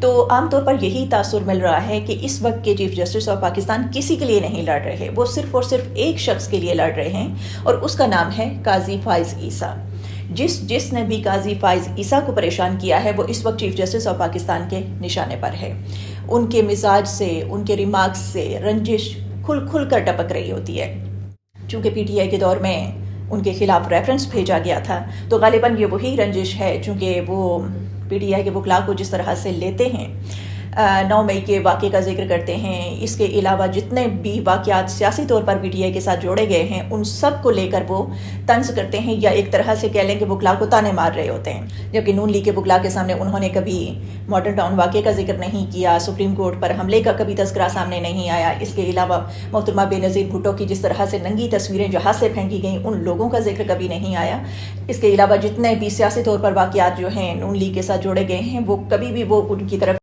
تو عام طور پر یہی تاثر مل رہا ہے کہ اس وقت کے چیف جسٹس آف پاکستان کسی کے لیے نہیں لڑ رہے، وہ صرف اور صرف ایک شخص کے لیے لڑ رہے ہیں، اور اس کا نام ہے قاضی فائز عیسیٰ۔ جس نے بھی قاضی فائز عیسیٰ کو پریشان کیا ہے وہ اس وقت چیف جسٹس آف پاکستان کے نشانے پر ہے۔ ان کے مزاج سے، ان کے ریمارکس سے رنجش کھل کر ٹپک رہی ہوتی ہے۔ چونکہ پی ٹی آئی کے دور میں ان کے خلاف ریفرنس بھیجا گیا تھا، تو غالباً یہ وہی رنجش ہے، چونکہ وہ پی ٹی آئی کے وکلاء کو جس طرح سے لیتے ہیں، 9 مئی کے واقعے کا ذکر کرتے ہیں، اس کے علاوہ جتنے بھی واقعات سیاسی طور پر پی ٹی آئی کے ساتھ جوڑے گئے ہیں ان سب کو لے کر وہ طنز کرتے ہیں، یا ایک طرح سے کہہ لیں کہ وکلاء کو تانے مار رہے ہوتے ہیں۔ جبکہ نون لیگ کے وکلاء کے سامنے انہوں نے کبھی ماڈرن ٹاؤن واقعے کا ذکر نہیں کیا، سپریم کورٹ پر حملے کا کبھی تذکرہ سامنے نہیں آیا، اس کے علاوہ محترمہ بے نظیر بھٹو کی جس طرح سے ننگی تصویریں جہاز سے پھینکی گئیں ان لوگوں کا ذکر کبھی نہیں آیا۔ اس کے علاوہ جتنے بھی سیاسی طور پر واقعات جو ہیں نون لیگ کے ساتھ جوڑے گئے ہیں وہ کبھی بھی وہ ان کی طرف